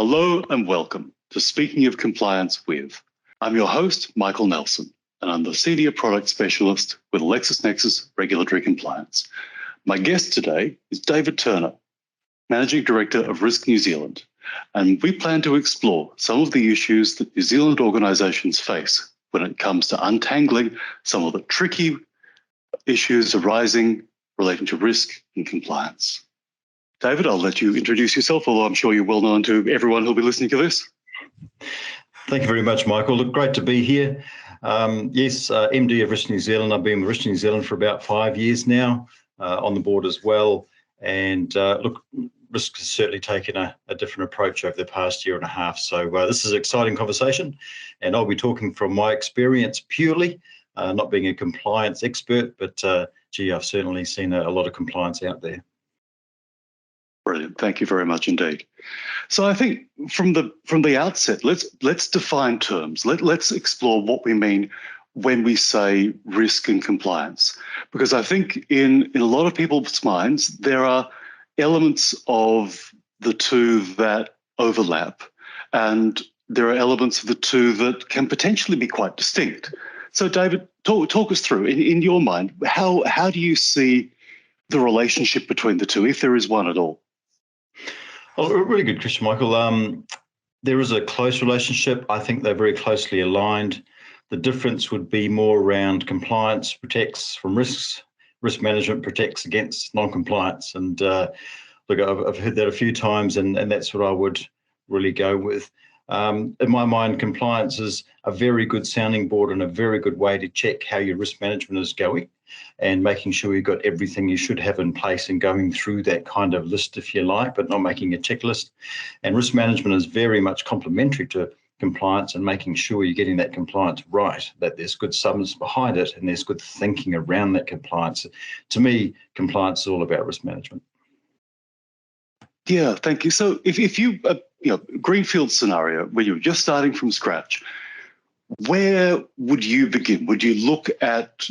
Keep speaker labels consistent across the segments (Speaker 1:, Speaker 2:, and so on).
Speaker 1: Hello and welcome to Speaking of Compliance with. I'm your host, Michael Nelson, and I'm the Senior Product Specialist with LexisNexis Regulatory Compliance. My guest today is David Turner, Managing Director of RiskNZ, and we plan to explore some of the issues that New Zealand organisations face when it comes to untangling some of the tricky issues arising relating to risk and compliance. David, I'll let you introduce yourself, although I'm sure you're well known to everyone who'll be listening to this.
Speaker 2: Thank you very much, Michael. Look, great to be here. MD of RiskNZ. I've been with RiskNZ for about 5 years now, on the board as well. And look, risk has certainly taken a different approach over the past year and a half. So this is an exciting conversation, and I'll be talking from my experience purely, not being a compliance expert, but I've certainly seen a lot of compliance out there.
Speaker 1: Brilliant. Thank you very much indeed. So I think from the outset, let's define terms. Let's explore what we mean when we say risk and compliance, because I think in a lot of people's minds there are elements of the two that overlap, and there are elements of the two that can potentially be quite distinct. So David, talk us through, in your mind, how do you see the relationship between the two, if there is one at all?
Speaker 2: Well, a really good question, Michael. There is a close relationship. I think they're very closely aligned. The difference would be more around compliance protects from risks, risk management protects against non-compliance. And look, I've heard that a few times, and that's what I would really go with. In my mind, compliance is a very good sounding board and a very good way to check how your risk management is going, and making sure you've got everything you should have in place and going through that kind of list, if you like, but not making a checklist. And risk management is very much complementary to compliance and making sure you're getting that compliance right, that there's good substance behind it and there's good thinking around that compliance. To me, compliance is all about risk management.
Speaker 1: Yeah, thank you. So if you, greenfield scenario where you're just starting from scratch, where would you begin? Would you look at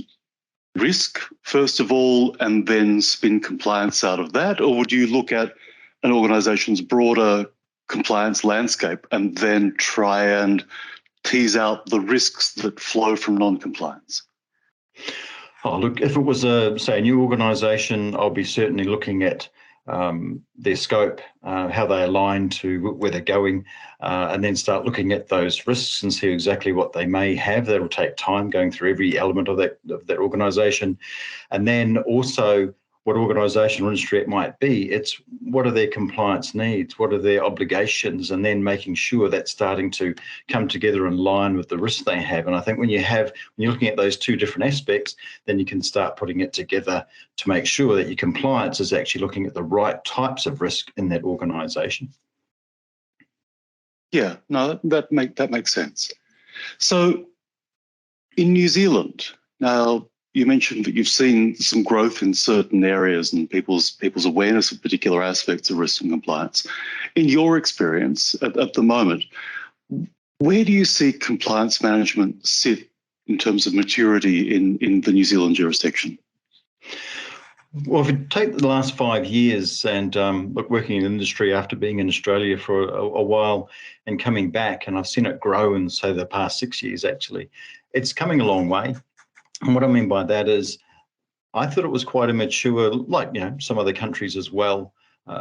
Speaker 1: risk first of all and then spin compliance out of that? Or would you look at an organization's broader compliance landscape and then try and tease out the risks that flow from non-compliance?
Speaker 2: Oh, look, if it was say a new organization, I'll be certainly looking at their scope, how they align to where they're going, and then start looking at those risks and see exactly what they may have. That'll take time going through every element of that organization. And then also what organization or industry it might be, it's what are their compliance needs, what are their obligations, and then making sure that's starting to come together in line with the risks they have. And I think when you're looking at those two different aspects, then you can start putting it together to make sure that your compliance is actually looking at the right types of risk in that organization.
Speaker 1: Yeah, no, that makes sense. So in New Zealand, now, you mentioned that you've seen some growth in certain areas and people's awareness of particular aspects of risk and compliance. In your experience at the moment, where do you see compliance management sit in terms of maturity in the New Zealand jurisdiction?
Speaker 2: Well, if you take the last 5 years and look, working in industry after being in Australia for a while and coming back, and I've seen it grow in, say, the past 6 years, actually, it's coming a long way. And what I mean by that is I thought it was quite immature, like, some other countries as well,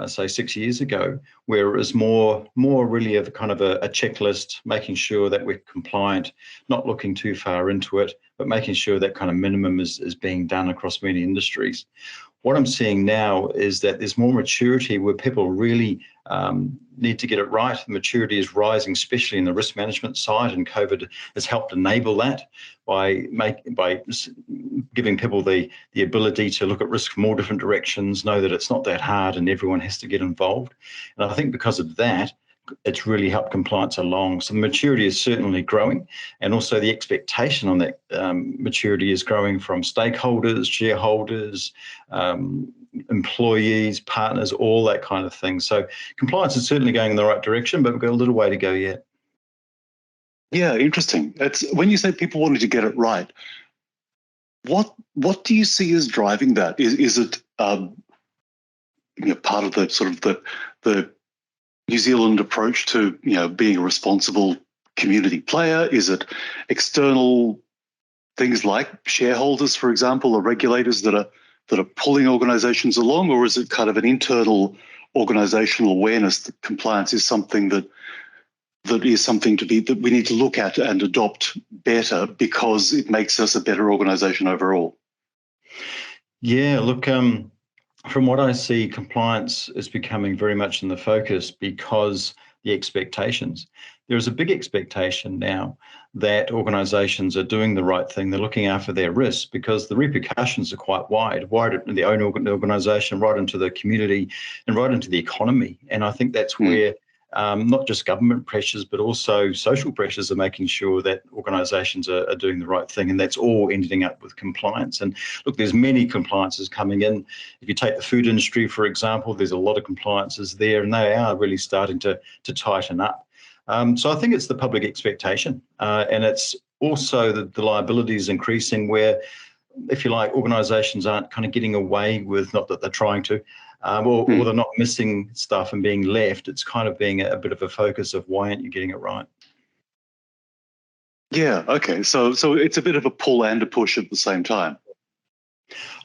Speaker 2: say 6 years ago, where it was more really of kind of a checklist, making sure that we're compliant, not looking too far into it, but making sure that kind of minimum is being done across many industries. What I'm seeing now is that there's more maturity where people really need to get it right. The maturity is rising, especially in the risk management side, and COVID has helped enable that by giving people the ability to look at risk from all different directions, know that it's not that hard and everyone has to get involved. And I think because of that, it's really helped compliance along. So the maturity is certainly growing, and also the expectation on that maturity is growing from stakeholders, shareholders, employees, partners, all that kind of thing. So compliance is certainly going in the right direction, but we've got a little way to go yet.
Speaker 1: Yeah, interesting. It's when you say people wanting to get it right, what do you see as driving that? Is it part of the sort of the New Zealand approach to being a responsible community player? Is it external things like shareholders, for example, or regulators that are pulling organisations along, or is it kind of an internal organisational awareness that compliance is something that we need to look at and adopt better because it makes us a better organisation overall?
Speaker 2: Yeah, look, from what I see, compliance is becoming very much in the focus because the expectations. There is a big expectation now that organisations are doing the right thing. They're looking after their risks because the repercussions are quite wide in the own organisation, right into the community and right into the economy. And I think that's where not just government pressures, but also social pressures are making sure that organisations are doing the right thing. And that's all ending up with compliance. And look, there's many compliances coming in. If you take the food industry, for example, there's a lot of compliances there, and they are really starting to tighten up. So I think it's the public expectation, and it's also the liability is increasing where, if you like, organisations aren't kind of getting away with, not that they're trying to, or they're not missing stuff and being left. It's kind of being a bit of a focus of why aren't you getting it right?
Speaker 1: Yeah, okay. So it's a bit of a pull and a push at the same time.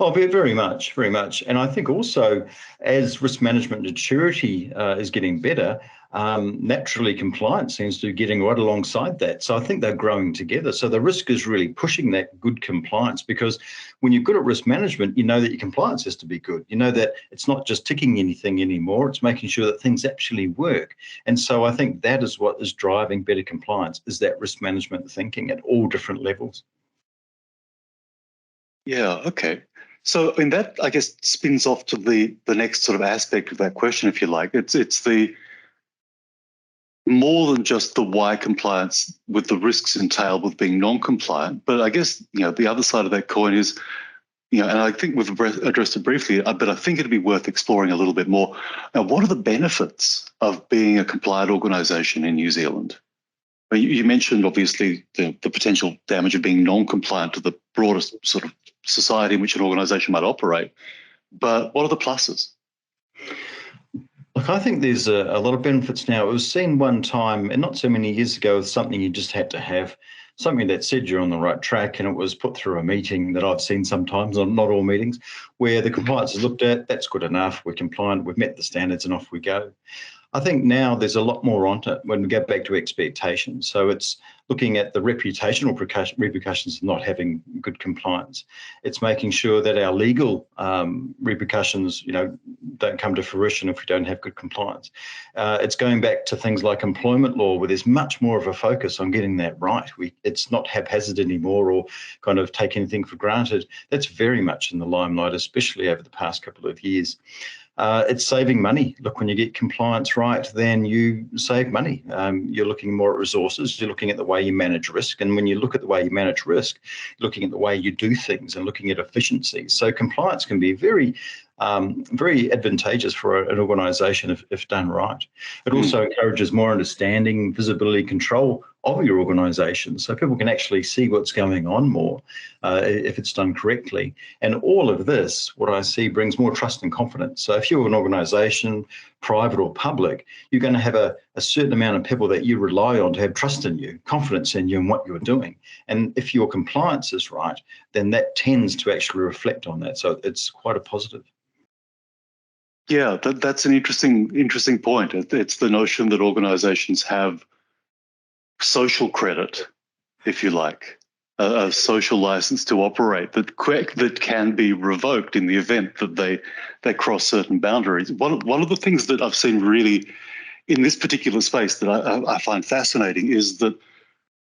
Speaker 2: Oh, very much, very much. And I think also as risk management maturity is getting better, naturally compliance seems to be getting right alongside that. So I think they're growing together. So the risk is really pushing that good compliance, because when you're good at risk management, you know that your compliance has to be good. You know that it's not just ticking anything anymore, it's making sure that things actually work. And so I think that is what is driving better compliance, is that risk management thinking at all different levels.
Speaker 1: Yeah, okay. So in that, I guess, spins off to the next sort of aspect of that question, if you like. It's the more than just the why compliance with the risks entailed with being non-compliant. But I guess, the other side of that coin is, and I think we've addressed it briefly, but I think it'd be worth exploring a little bit more. Now, what are the benefits of being a compliant organisation in New Zealand? You mentioned, obviously, the potential damage of being non-compliant to the broader sort of society in which an organisation might operate. But what are the pluses?
Speaker 2: Look, I think there's a lot of benefits now. It was seen one time, and not so many years ago, as something you just had to have, something that said you're on the right track, and it was put through a meeting that I've seen sometimes, not all meetings, where the compliance is looked at, that's good enough, we're compliant, we've met the standards, and off we go. I think now there's a lot more on it when we go back to expectations. So it's looking at the reputational repercussions of not having good compliance. It's making sure that our legal repercussions, don't come to fruition if we don't have good compliance. It's going back to things like employment law, where there's much more of a focus on getting that right. It's not haphazard anymore or kind of take anything for granted. That's very much in the limelight, especially over the past couple of years. It's saving money. Look, when you get compliance right, then you save money. You're looking more at resources. You're looking at the way you manage risk. And when you look at the way you manage risk, you're looking at the way you do things and looking at efficiency. So compliance can be very advantageous for an organisation if done right. It also encourages more understanding, visibility, control of your organisation, so people can actually see what's going on more if it's done correctly. And all of this, what I see, brings more trust and confidence. So if you're an organisation, private or public, you're going to have a certain amount of people that you rely on to have trust in you, confidence in you and what you're doing. And if your compliance is right, then that tends to actually reflect on that. So it's quite a positive.
Speaker 1: Yeah, that's an interesting point. It's the notion that organisations have social credit, if you like, a social license to operate that can be revoked in the event that they cross certain boundaries. One of the things that I've seen really in this particular space that I find fascinating is that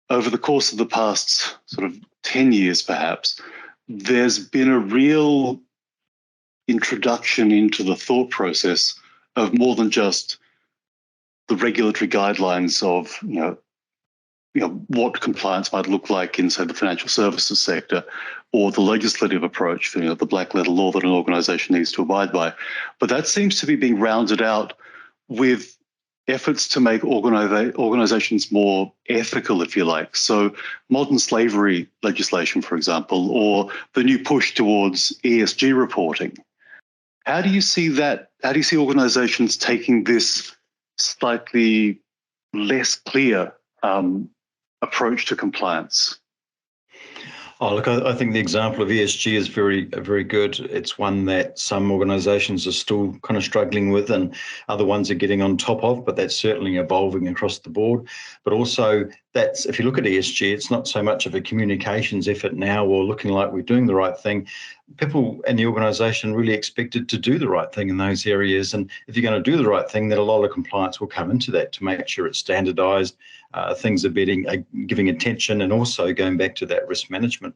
Speaker 1: over the course of the past sort of 10 years, perhaps, there's been a real introduction into the thought process of more than just the regulatory guidelines of what compliance might look like in, say, the financial services sector, or the legislative approach for the black letter law that an organisation needs to abide by. But that seems to be being rounded out with efforts to make organisations more ethical, if you like. So modern slavery legislation, for example, or the new push towards ESG reporting. How do you see that? How do you see organisations taking this slightly less clear approach to compliance?
Speaker 2: Oh, look, I think the example of ESG is very good. It's one that some organisations are still kind of struggling with, and other ones are getting on top of, but that's certainly evolving across the board. But also, that's, if you look at ESG, it's not so much of a communications effort now or looking like we're doing the right thing. People in the organisation really expected to do the right thing in those areas. And if you're going to do the right thing, then a lot of compliance will come into that to make sure it's standardised, things are giving attention, and also going back to that risk management.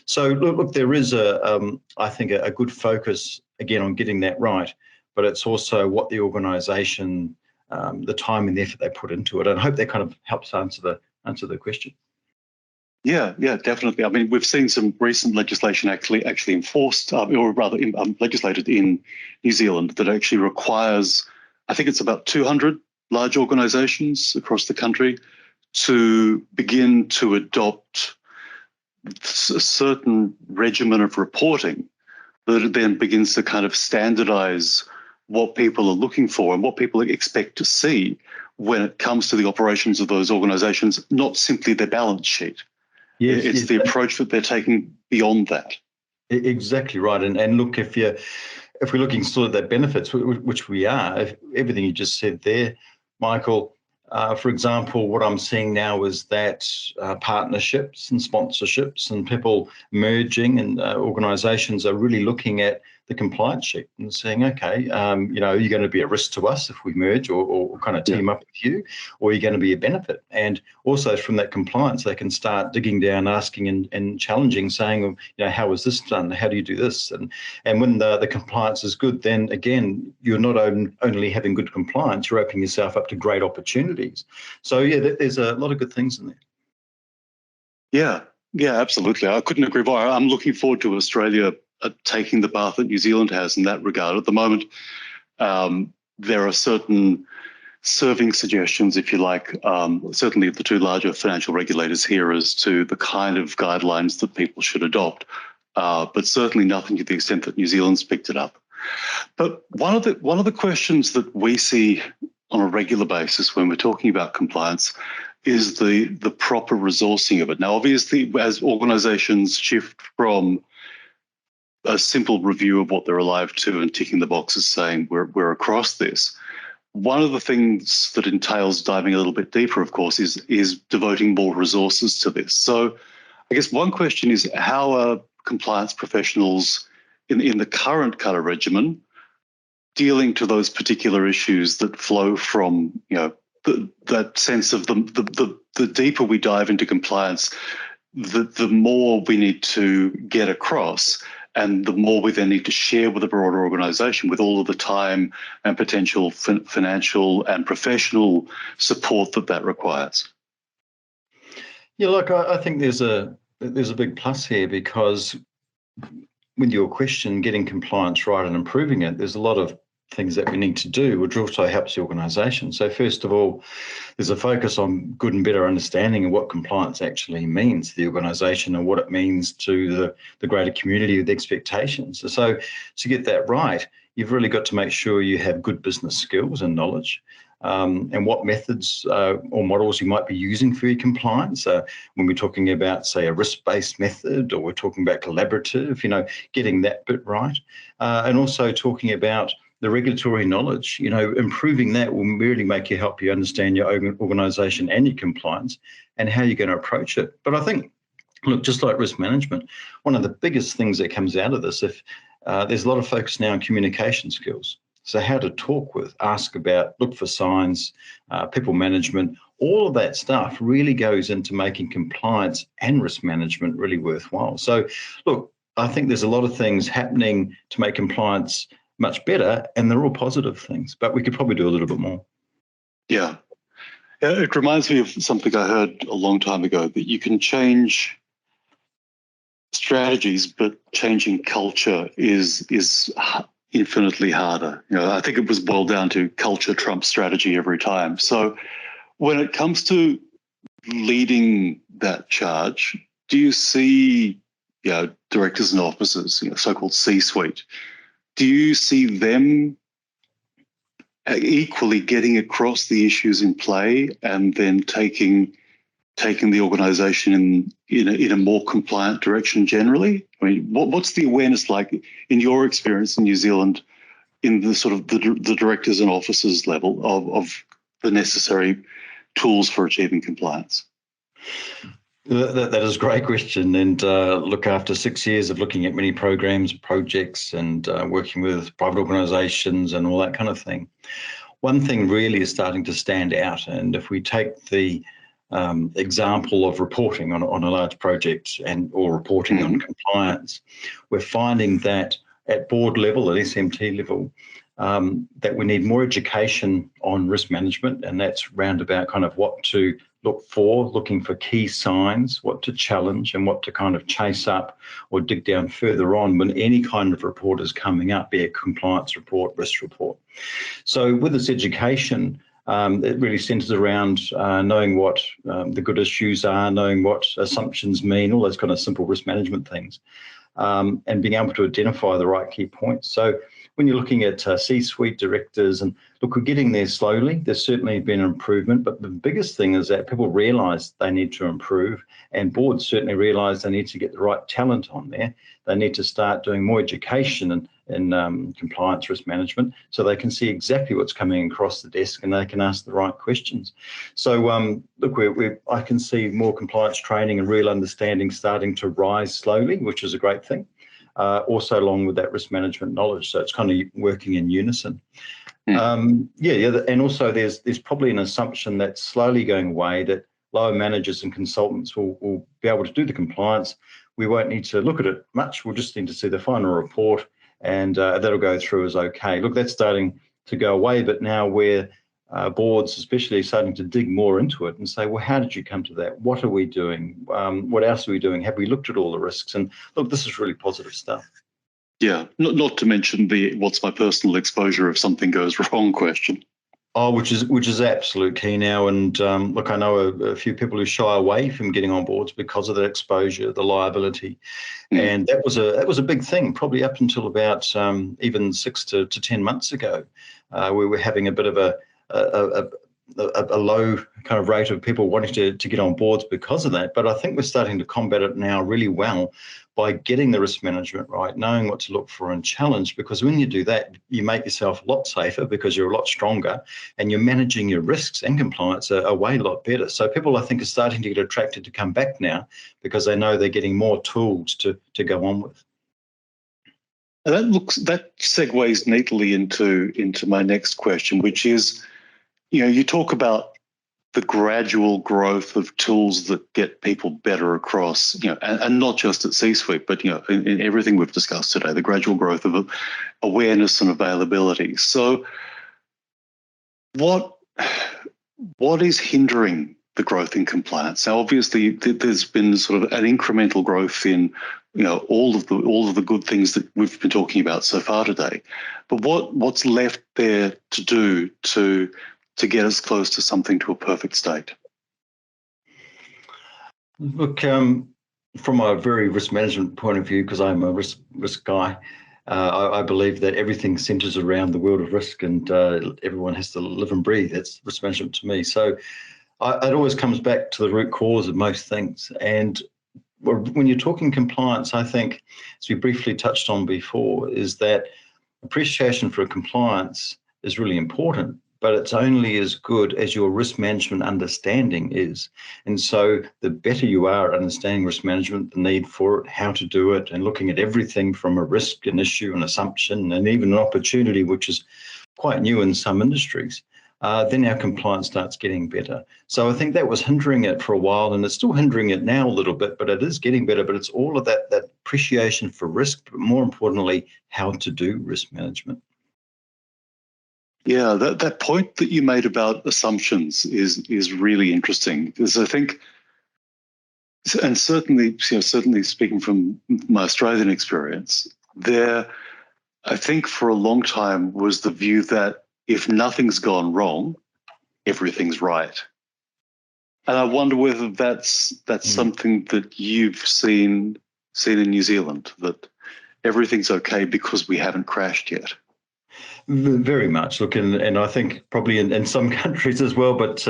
Speaker 2: So look, there is I think a good focus again on getting that right, but it's also what the organisation, the time and the effort they put into it. And I hope that kind of helps answer the question.
Speaker 1: Yeah, definitely. I mean, we've seen some recent legislation actually enforced, or rather legislated in New Zealand that actually requires, I think it's about 200 large organisations across the country to begin to adopt a certain regimen of reporting that then begins to kind of standardise what people are looking for and what people expect to see when it comes to the operations of those organisations, not simply their balance sheet. It's the approach that they're taking beyond that.
Speaker 2: Exactly right. And look, if we're looking still at that benefits, which we are, everything you just said there, Michael, for example, what I'm seeing now is that partnerships and sponsorships and people merging, and organisations are really looking at the compliance sheet and saying, okay, are you going to be a risk to us if we merge or kind of team up with you, or are you going to be a benefit? And also from that compliance, they can start digging down, asking and challenging, saying, how is this done? How do you do this? And when the compliance is good, then again, you're not only having good compliance, you're opening yourself up to great opportunities. So there's a lot of good things in there.
Speaker 1: Yeah, absolutely. I couldn't agree more. I'm looking forward to Australia taking the path that New Zealand has in that regard. At the moment, there are certain serving suggestions, if you like, certainly of the two larger financial regulators here as to the kind of guidelines that people should adopt, but certainly nothing to the extent that New Zealand's picked it up. But one of the questions that we see on a regular basis when we're talking about compliance is the proper resourcing of it. Now, obviously, as organisations shift from a simple review of what they're alive to and ticking the boxes saying we're across this, one of the things that entails diving a little bit deeper, of course, is devoting more resources to this. So I guess one question is, how are compliance professionals in the current kind of regimen dealing to those particular issues that flow from, that sense of the deeper we dive into compliance, the more we need to get across, and the more we then need to share with a broader organisation with all of the time and potential financial and professional support that requires.
Speaker 2: Yeah, look, I think there's a big plus here, because with your question, getting compliance right and improving it, there's a lot of things that we need to do, which also helps the organisation. So first of all, there's a focus on good and better understanding of what compliance actually means to the organisation and what it means to the greater community with expectations. So to get that right, you've really got to make sure you have good business skills and knowledge, and what methods or models you might be using for your compliance. When we're talking about, say, a risk-based method, or we're talking about collaborative, getting that bit right. And also talking about the regulatory knowledge, improving that will really help you understand your own organisation and your compliance and how you're going to approach it. But I think, look, just like risk management, one of the biggest things that comes out of this, if there's a lot of focus now on communication skills. So how to talk with, ask about, look for signs, people management, all of that stuff really goes into making compliance and risk management really worthwhile. So look, I think there's a lot of things happening to make compliance much better, and they're all positive things, but we could probably do a little bit more.
Speaker 1: Yeah. It reminds me of something I heard a long time ago, that you can change strategies, but changing culture is infinitely harder. I think it was boiled down to culture trumps strategy every time. So when it comes to leading that charge, do you see directors and officers, so-called C-suite, do you see them equally getting across the issues in play and then taking the organisation in a more compliant direction generally? I mean, what's the awareness like in your experience in New Zealand in the sort of the directors and officers level of the necessary tools for achieving compliance?
Speaker 2: That is a great question. And look, after 6 years of looking at many programs, projects, and working with private organisations and all that kind of thing, one thing really is starting to stand out. And if we take the example of reporting on a large project or reporting on compliance, we're finding that at board level, at SMT level, that we need more education on risk management, and that's round about kind of what to look for, looking for key signs, what to challenge and what to kind of chase up or dig down further on when any kind of report is coming up, be it compliance report, risk report. So with this education, it really centres around knowing what the good issues are, knowing what assumptions mean, all those kind of simple risk management things, and being able to identify the right key points. So when you're looking at C-suite directors, and look, we're getting there slowly. There's certainly been an improvement, but the biggest thing is that people realise they need to improve, and boards certainly realise they need to get the right talent on there. They need to start doing more education in compliance risk management so they can see exactly what's coming across the desk and they can ask the right questions. So look, I can see more compliance training and real understanding starting to rise slowly, which is a great thing. Also along with that risk management knowledge. So it's kind of working in unison. And also there's probably an assumption that's slowly going away that lower managers and consultants will be able to do the compliance. We won't need to look at it much. We'll just need to see the final report and that'll go through as okay. Look, that's starting to go away, but now we're boards especially starting to dig more into it and say, well, how did you come to that? What are we doing? What else are we doing? Have we looked at all the risks? And look, this is really positive stuff.
Speaker 1: Yeah, not to mention the what's my personal exposure if something goes wrong question.
Speaker 2: Oh, which is absolute key now. And look, I know a few people who shy away from getting on boards because of that exposure, the liability, and that was a big thing. Probably up until about even 6 to 10 months ago, we were having a bit of a low kind of rate of people wanting to get on boards because of that. But I think we're starting to combat it now really well by getting the risk management right, knowing what to look for and challenge, because when you do that, you make yourself a lot safer because you're a lot stronger and you're managing your risks and compliance a way a lot better. So people, I think, are starting to get attracted to come back now because they know they're getting more tools to go on with.
Speaker 1: That segues neatly into my next question, which is, you talk about the gradual growth of tools that get people better across, and not just at C-suite, but in everything we've discussed today, the gradual growth of awareness and availability. So, what is hindering the growth in compliance? Now, obviously, there's been sort of an incremental growth in all of the good things that we've been talking about so far today. But what's left there to do to get us close to a perfect state?
Speaker 2: Look, from a very risk management point of view, because I'm a risk guy, I believe that everything centres around the world of risk, and everyone has to live and breathe. That's risk management to me. So it always comes back to the root cause of most things. And when you're talking compliance, I think, as we briefly touched on before, is that appreciation for compliance is really important, but it's only as good as your risk management understanding is. And so the better you are at understanding risk management, the need for it, how to do it, and looking at everything from a risk, an issue, an assumption, and even an opportunity, which is quite new in some industries, then our compliance starts getting better. So I think that was hindering it for a while, and it's still hindering it now a little bit, but it is getting better. But it's all of that appreciation for risk, but more importantly, how to do risk management.
Speaker 1: Yeah, that point that you made about assumptions is really interesting, because I think, and certainly speaking from my Australian experience, I think for a long time was the view that if nothing's gone wrong, everything's right. And I wonder whether that's something that you've seen in New Zealand, that everything's okay because we haven't crashed yet.
Speaker 2: Very much. Look, and I think probably in some countries as well, but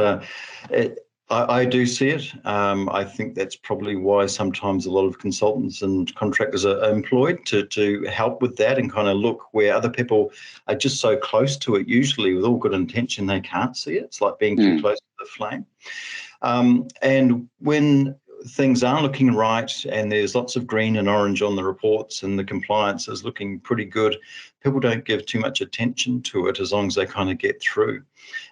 Speaker 2: I do see it. I think that's probably why sometimes a lot of consultants and contractors are employed to help with that and kind of look where other people are just so close to it, usually with all good intention, they can't see it. It's like being too close to the flame. And when things are looking right and there's lots of green and orange on the reports and the compliance is looking pretty good, people don't give too much attention to it as long as they kind of get through.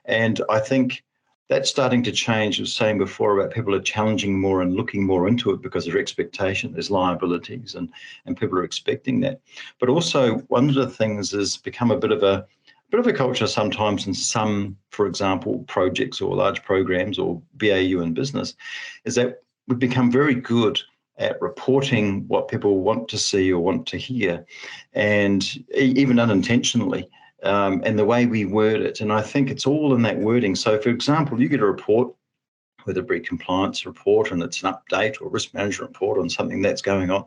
Speaker 2: And I think that's starting to change. I was saying before about people are challenging more and looking more into it because of expectation. There's liabilities and people are expecting that. But also one of the things has become a bit of a culture sometimes in some, for example, projects or large programs or BAU in business, is that we've become very good at reporting what people want to see or want to hear, and even unintentionally, and the way we word it. And I think it's all in that wording. So, for example, you get a report, whether it be a compliance report and it's an update or risk management report on something that's going on.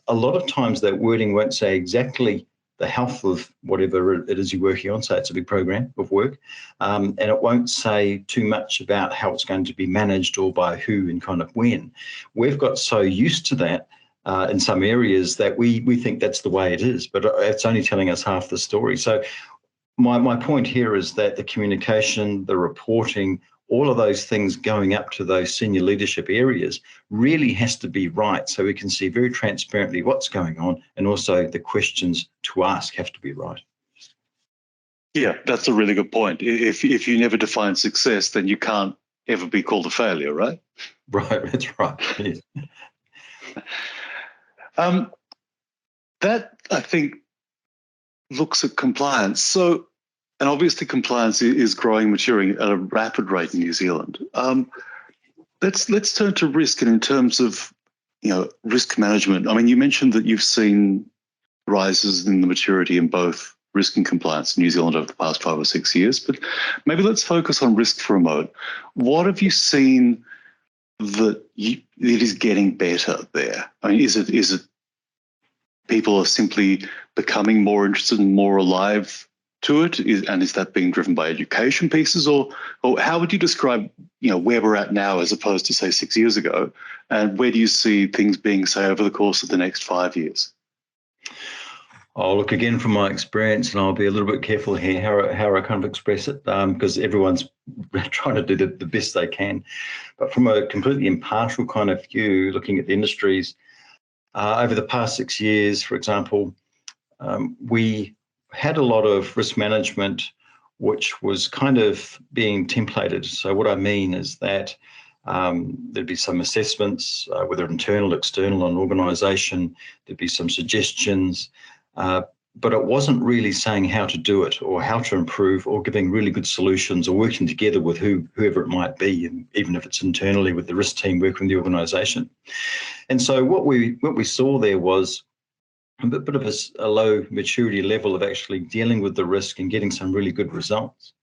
Speaker 2: A lot of times that wording won't say exactly the health of whatever it is you're working on. So it's a big program of work. And it won't say too much about how it's going to be managed or by who and kind of when. We've got so used to that in some areas that we think that's the way it is, but it's only telling us half the story. So my point here is that the communication, the reporting, all of those things going up to those senior leadership areas really has to be right, so we can see very transparently what's going on, and also the questions to ask have to be right.
Speaker 1: Yeah, that's a really good point. If you never define success, then you can't ever be called a failure, right?
Speaker 2: Right, that's right. Yes.
Speaker 1: That, I think, looks at compliance. So, and obviously compliance is growing, maturing at a rapid rate in New Zealand. Let's turn to risk, and in terms of risk management. I mean, you mentioned that you've seen rises in the maturity in both risk and compliance in New Zealand over the past 5 or 6 years, but maybe let's focus on risk for a moment. What have you seen that it is getting better there? I mean, is it people are simply becoming more interested and more alive to it? And is that being driven by education pieces, or how would you describe where we're at now as opposed to, say, 6 years ago? And where do you see things being, say, over the course of the next 5 years?
Speaker 2: I'll look again from my experience, and I'll be a little bit careful here how I kind of express it, because everyone's trying to do the best they can. But from a completely impartial kind of view, looking at the industries, over the past 6 years, for example, we had a lot of risk management which was kind of being templated. So what I mean is that there'd be some assessments, whether internal, external, on organisation. There'd be some suggestions, but it wasn't really saying how to do it or how to improve or giving really good solutions or working together with whoever it might be, and even if it's internally with the risk team working with the organisation. And so what we saw there was a bit of a low maturity level of actually dealing with the risk and getting some really good results.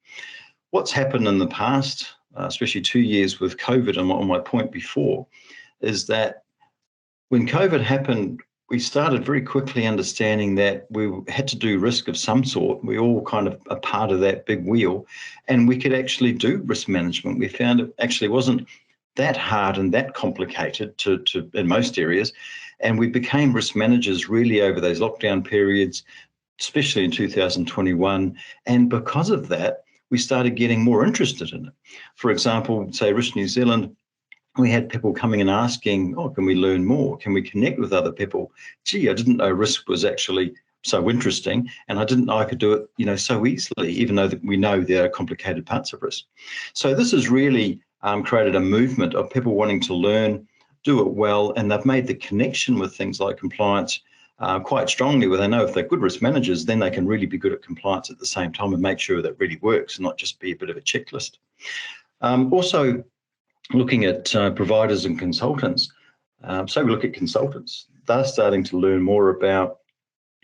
Speaker 2: What's happened in the past, especially 2 years with COVID, and on my point before, is that when COVID happened, we started very quickly understanding that we had to do risk of some sort. We all kind of a part of that big wheel, and we could actually do risk management. We found it actually wasn't that hard and that complicated to in most areas. And we became risk managers really over those lockdown periods, especially in 2021. And because of that, we started getting more interested in it. For example, say Risk New Zealand, we had people coming and asking, can we learn more? Can we connect with other people? Gee, I didn't know risk was actually so interesting, and I didn't know I could do it, so easily, even though we know there are complicated parts of risk. So this has really created a movement of people wanting to learn, do it well, and they've made the connection with things like compliance quite strongly, where they know if they're good risk managers, then they can really be good at compliance at the same time and make sure that really works and not just be a bit of a checklist. Also, looking at providers and consultants, so we look at consultants, they're starting to learn more about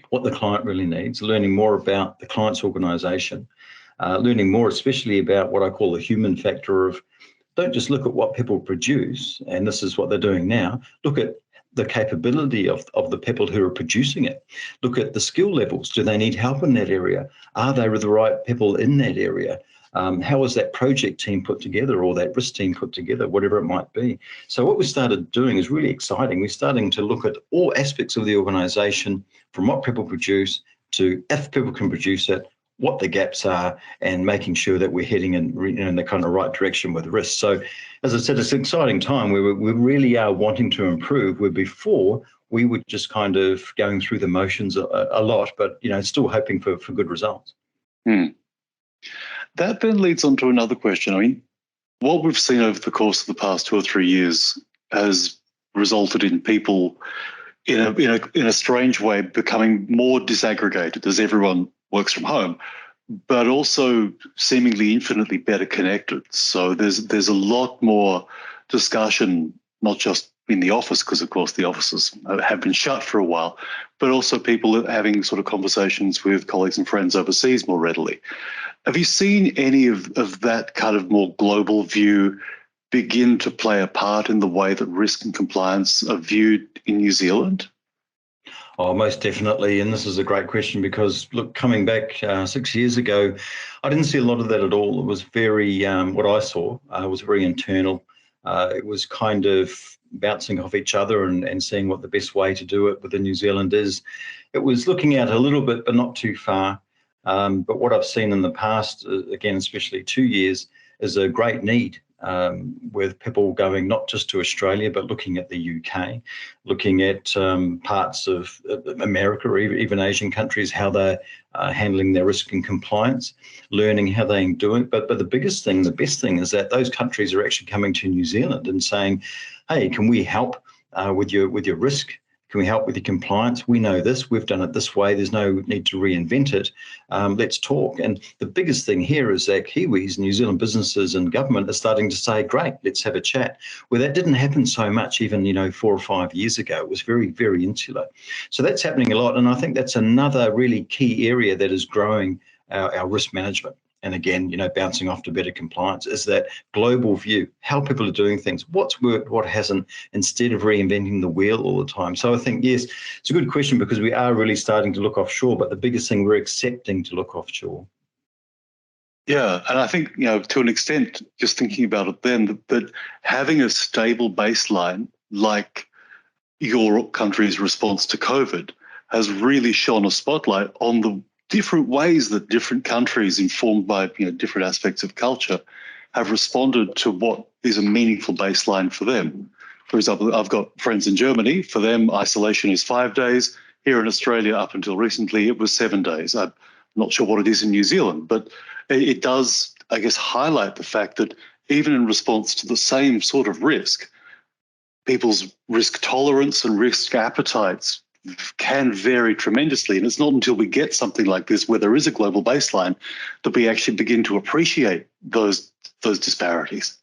Speaker 2: what the client really needs, learning more about the client's organisation, learning more especially about what I call the human factor of, don't just look at what people produce, and this is what they're doing now, look at the capability of the people who are producing it. Look at the skill levels. Do they need help in that area? Are they the right people in that area? How is that project team put together, or that risk team put together, whatever it might be? So what we started doing is really exciting. We're starting to look at all aspects of the organisation, from what people produce to if people can produce it, what the gaps are, and making sure that we're heading in the kind of right direction with risk. So, as I said, it's an exciting time where we really are wanting to improve, where before we were just kind of going through the motions a lot, but still hoping for good results.
Speaker 1: That then leads on to another question. I mean, what we've seen over the course of the past 2 or 3 years has resulted in people in a strange way becoming more disaggregated as everyone works from home, but also seemingly infinitely better connected. So there's a lot more discussion, not just in the office, because of course the offices have been shut for a while, but also people having sort of conversations with colleagues and friends overseas more readily. Have you seen any of that kind of more global view begin to play a part in the way that risk and compliance are viewed in New Zealand?
Speaker 2: Oh, most definitely. And this is a great question because, look, coming back 6 years ago, I didn't see a lot of that at all. It was very, what I saw was very internal. It was kind of bouncing off each other and seeing what the best way to do it within New Zealand is. It was looking out a little bit, but not too far. But what I've seen in the past, again, especially 2 years, is a great need with people going not just to Australia, but looking at the UK, looking at parts of America or even Asian countries, how they're handling their risk and compliance, learning how they do it. But the biggest thing, the best thing is that those countries are actually coming to New Zealand and saying, hey, can we help with your risk? Can we help with your compliance? We know this. We've done it this way. There's no need to reinvent it. Let's talk. And the biggest thing here is that Kiwis, New Zealand businesses and government are starting to say, great, let's have a chat. Well, that didn't happen so much even, 4 or 5 years ago. It was very, very insular. So that's happening a lot. And I think that's another really key area that is growing our risk management. And again, bouncing off to better compliance is that global view, how people are doing things, what's worked, what hasn't, instead of reinventing the wheel all the time. So I think, yes, it's a good question because we are really starting to look offshore, but the biggest thing, we're accepting to look offshore.
Speaker 1: Yeah, and I think, to an extent, just thinking about it then, that having a stable baseline like your country's response to COVID has really shone a spotlight on the different ways that different countries, informed by different aspects of culture, have responded to what is a meaningful baseline for them. For example, I've got friends in Germany. For them, isolation is 5 days. Here in Australia, up until recently, it was 7 days. I'm not sure what it is in New Zealand, but it does, I guess, highlight the fact that even in response to the same sort of risk, people's risk tolerance and risk appetites can vary tremendously. And it's not until we get something like this where there is a global baseline that we actually begin to appreciate those disparities.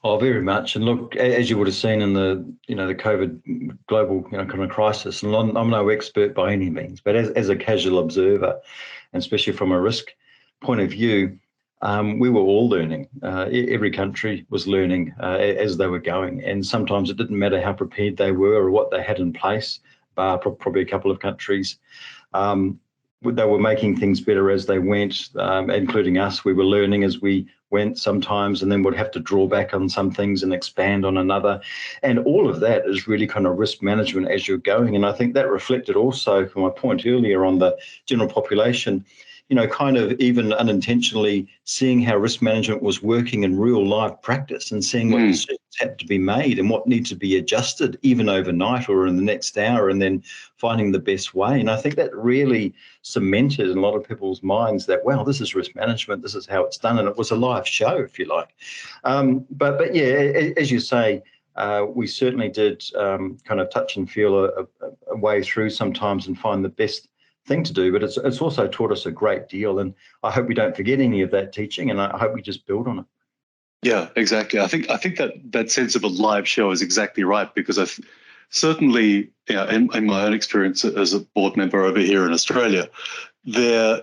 Speaker 2: Oh, very much. And look, as you would have seen in the the COVID global kind of crisis, and I'm no expert by any means, but as a casual observer, and especially from a risk point of view, we were all learning. Every country was learning as they were going. And sometimes it didn't matter how prepared they were or what they had in place, bar probably a couple of countries. They were making things better as they went, including us. We were learning as we went sometimes, and then would have to draw back on some things and expand on another. And all of that is really kind of risk management as you're going. And I think that reflected also, from my point earlier on the general population, kind of even unintentionally seeing how risk management was working in real life practice and seeing what decisions had to be made and what needs to be adjusted even overnight or in the next hour, and then finding the best way. And I think that really cemented in a lot of people's minds that, wow, this is risk management, this is how it's done. And it was a live show, if you like. But yeah, as you say, we certainly did kind of touch and feel a way through sometimes and find the best thing to do, but it's also taught us a great deal, and I hope we don't forget any of that teaching, and I hope we just build on it.
Speaker 1: Yeah, exactly. I think that sense of a live show is exactly right, because I've certainly, in my own experience as a board member over here in Australia, there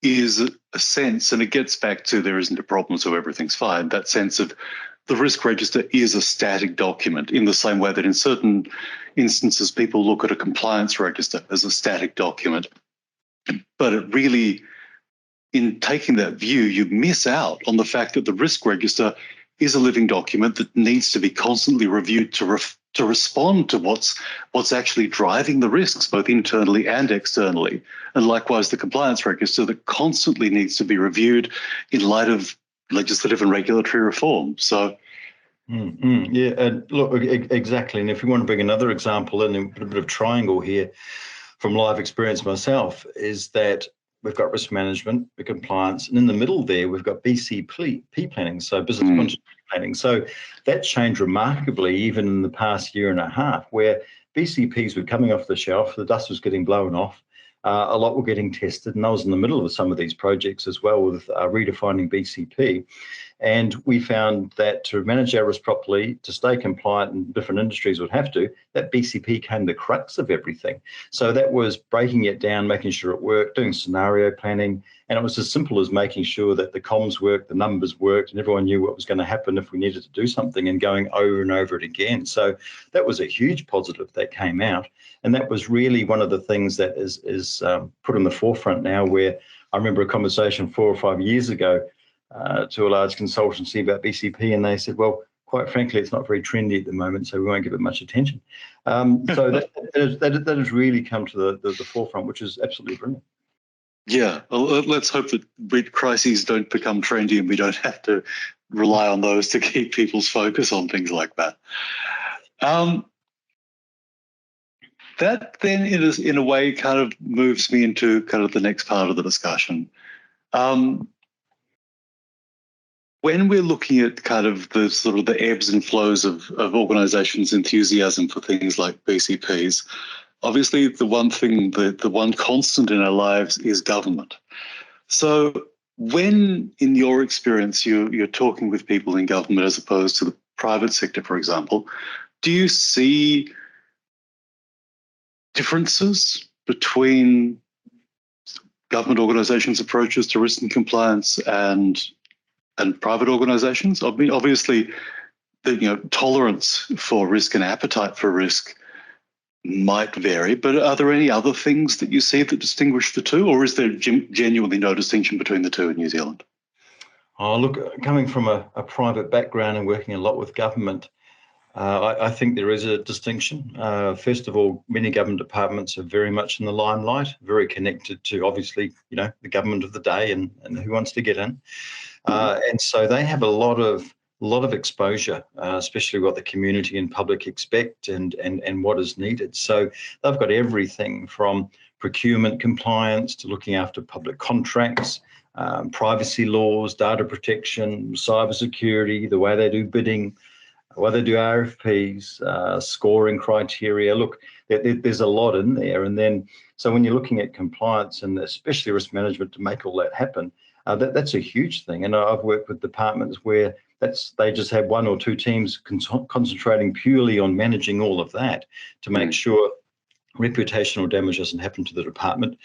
Speaker 1: is a sense, and it gets back to there isn't a problem, so everything's fine. That sense of the risk register is a static document in the same way that in certain instances people look at a compliance register as a static document. But it really, in taking that view, you miss out on the fact that the risk register is a living document that needs to be constantly reviewed to respond to what's actually driving the risks, both internally and externally. And likewise, the compliance register that constantly needs to be reviewed in light of legislative and regulatory reform. So,
Speaker 2: yeah, and look, exactly. And if you want to bring another example in, a bit of triangle here from live experience myself, is that we've got risk management, the compliance, and in the middle there, we've got BCP planning, so business continuity planning. So that changed remarkably even in the past year and a half, where BCPs were coming off the shelf, the dust was getting blown off, a lot were getting tested, and I was in the middle of some of these projects as well with redefining BCP. And we found that to manage our risk properly, to stay compliant, and different industries would have to, that BCP came the crux of everything. So that was breaking it down, making sure it worked, doing scenario planning. And it was as simple as making sure that the comms worked, the numbers worked, and everyone knew what was going to happen if we needed to do something, and going over and over it again. So that was a huge positive that came out. And that was really one of the things that is put in the forefront now, where I remember a conversation 4 or 5 years ago to a large consultancy about BCP, and they said, well, quite frankly, it's not very trendy at the moment, so we won't give it much attention. So that has really come to the forefront, which is absolutely brilliant.
Speaker 1: Yeah, well, let's hope that crises don't become trendy and we don't have to rely on those to keep people's focus on things like that. That then, in a way, kind of moves me into kind of the next part of the discussion. When we're looking at kind of the sort of the ebbs and flows of organisations' enthusiasm for things like BCPs, obviously the one thing, the one constant in our lives is government. So when, in your experience, you're talking with people in government as opposed to the private sector, for example, do you see differences between government organisations' approaches to risk and compliance and private organisations? I mean, obviously, the tolerance for risk and appetite for risk might vary, but are there any other things that you see that distinguish the two, or is there genuinely no distinction between the two in New Zealand?
Speaker 2: Oh, look, coming from a private background and working a lot with government, I think there is a distinction. First of all, many government departments are very much in the limelight, very connected to, obviously, the government of the day and who wants to get in. And so they have a lot of exposure, especially what the community and public expect and what is needed. So they've got everything from procurement compliance to looking after public contracts, privacy laws, data protection, cybersecurity, the way they do bidding, the way they do RFPs, scoring criteria. Look, there's a lot in there. And then, so when you're looking at compliance and especially risk management to make all that happen, that's a huge thing. And I've worked with departments where they just have 1 or 2 teams concentrating purely on managing all of that to make sure reputational damage doesn't happen to the department,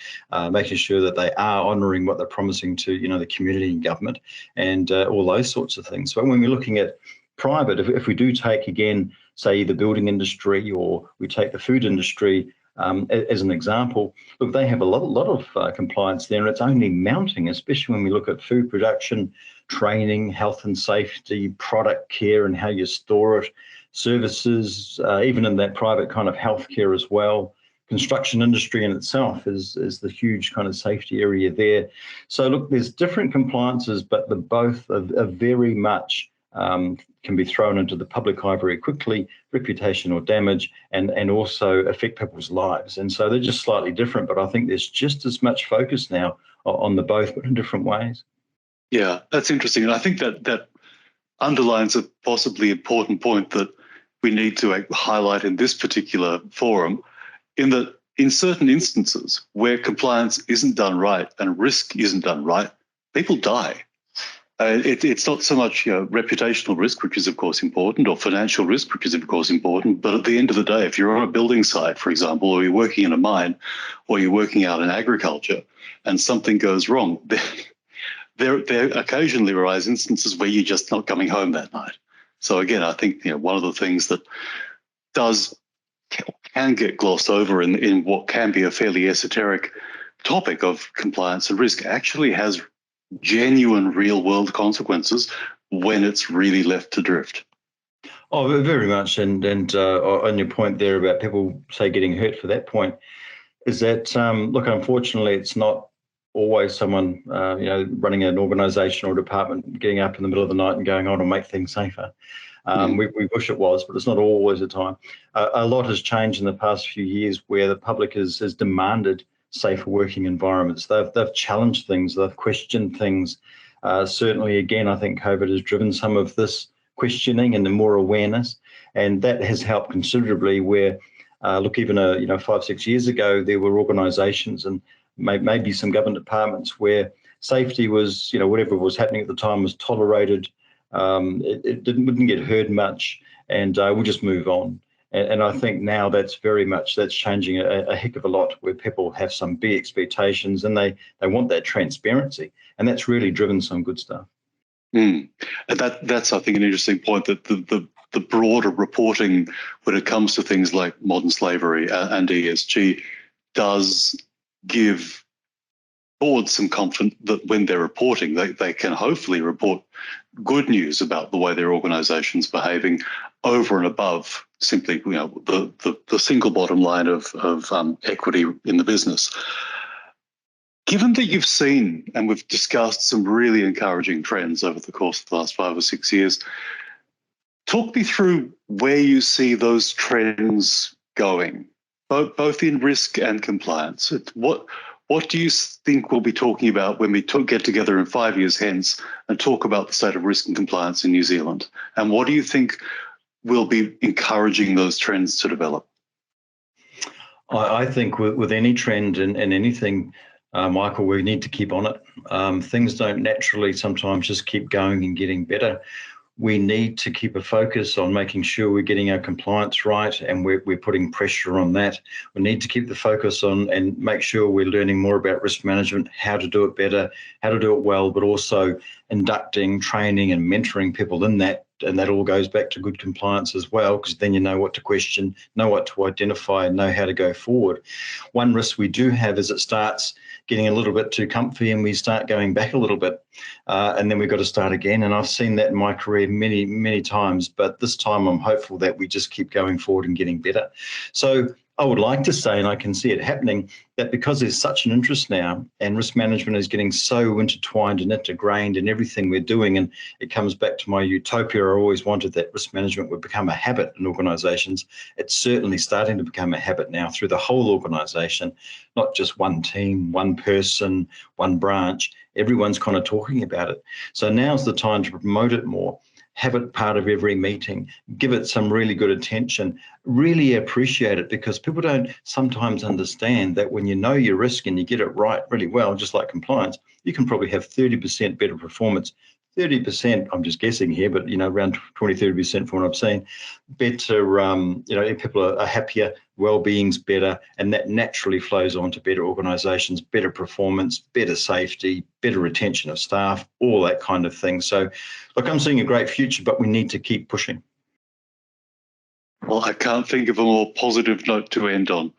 Speaker 2: making sure that they are honouring what they're promising to the community and government, and all those sorts of things. So when we're looking at private, if we do take, again, say the building industry, or we take the food industry as an example, look, they have a lot of compliance there, and it's only mounting, especially when we look at food production, training, health and safety, product care and how you store it, services, even in that private kind of healthcare as well. Construction industry in itself is the huge kind of safety area there. So look, there's different compliances, but the both are very much can be thrown into the public eye very quickly, reputational damage, and also affect people's lives. And so they're just slightly different, but I think there's just as much focus now on the both, but in different ways.
Speaker 1: Yeah, that's interesting. And I think that underlines a possibly important point that we need to highlight in this particular forum, in that in certain instances where compliance isn't done right and risk isn't done right, people die. It's not so much reputational risk, which is of course important, or financial risk, which is of course important, but at the end of the day, if you're on a building site, for example, or you're working in a mine, or you're working out in agriculture, and something goes wrong, there occasionally arise instances where you're just not coming home that night. So again, I think one of the things that can get glossed over in what can be a fairly esoteric topic of compliance and risk actually has genuine real-world consequences when it's really left to drift.
Speaker 2: Oh, very much. And on your point there about people, say, getting hurt for that point, is that, look, unfortunately, it's not always someone, running an organisation or department getting up in the middle of the night and going, on to make things safer. We wish it was, but it's not always the time. A lot has changed in the past few years where the public has demanded safer working environments. They've challenged things, they've questioned things. Certainly, again, I think COVID has driven some of this questioning and the more awareness, and that has helped considerably. Where, look, even 5-6 years ago, there were organisations and maybe some government departments where safety was, whatever was happening at the time was tolerated. It wouldn't get heard much, and we'll just move on. And I think now that's changing a heck of a lot, where people have some big expectations and they want that transparency, and that's really driven some good stuff.
Speaker 1: And that's, I think, an interesting point, that the broader reporting when it comes to things like modern slavery and ESG does give boards some confidence that when they're reporting, they can hopefully report good news about the way their organisation's behaving over and above simply the single bottom line of equity in the business. Given that you've seen and we've discussed some really encouraging trends over the course of the last 5 or 6 years, talk me through where you see those trends going, both in risk and compliance. What do you think we'll be talking about when we get together in 5 years hence and talk about the state of risk and compliance in New Zealand? And what do you think will be encouraging those trends to develop?
Speaker 2: I think with any trend and anything, Michael, we need to keep on it. Things don't naturally sometimes just keep going and getting better. We need to keep a focus on making sure we're getting our compliance right, and we're putting pressure on that. We need to keep the focus on and make sure we're learning more about risk management, how to do it better, how to do it well, but also inducting, training and mentoring people in that. And that all goes back to good compliance as well, because then you know what to question, know what to identify, and know how to go forward. One risk we do have is it starts getting a little bit too comfy and we start going back a little bit, and then we've got to start again. And I've seen that in my career many, many times, but this time I'm hopeful that we just keep going forward and getting better. So I would like to say, and I can see it happening, that because there's such an interest now and risk management is getting so intertwined and ingrained in everything we're doing, and it comes back to my utopia. I always wanted that risk management would become a habit in organisations. It's certainly starting to become a habit now through the whole organisation, not just one team, one person, one branch. Everyone's kind of talking about it. So now's the time to promote it more. Have it part of every meeting, give it some really good attention, really appreciate it, because people don't sometimes understand that when you know your risk and you get it right really well, just like compliance, you can probably have 30% better performance. 30%, I'm just guessing here, but around 20-30% from what I've seen, better, people are happier, well-being's better, and that naturally flows on to better organisations, better performance, better safety, better retention of staff, all that kind of thing. So look, I'm seeing a great future, but we need to keep pushing.
Speaker 1: Well, I can't think of a more positive note to end on.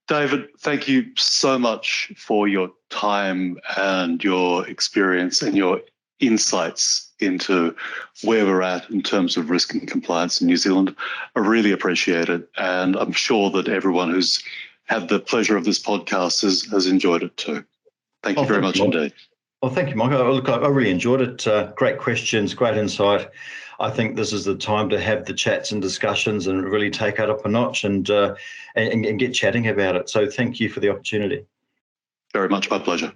Speaker 1: David, thank you so much for your time and your experience and your insights into where we're at in terms of risk and compliance in New Zealand. I really appreciate it, and I'm sure that everyone who's had the pleasure of this podcast has enjoyed it too. Thank you very much indeed.
Speaker 2: Well, thank you, Michael. Look, I really enjoyed it. Great questions, great insight. I think this is the time to have the chats and discussions and really take it up a notch and get chatting about it. So thank you for the opportunity.
Speaker 1: Very much my pleasure.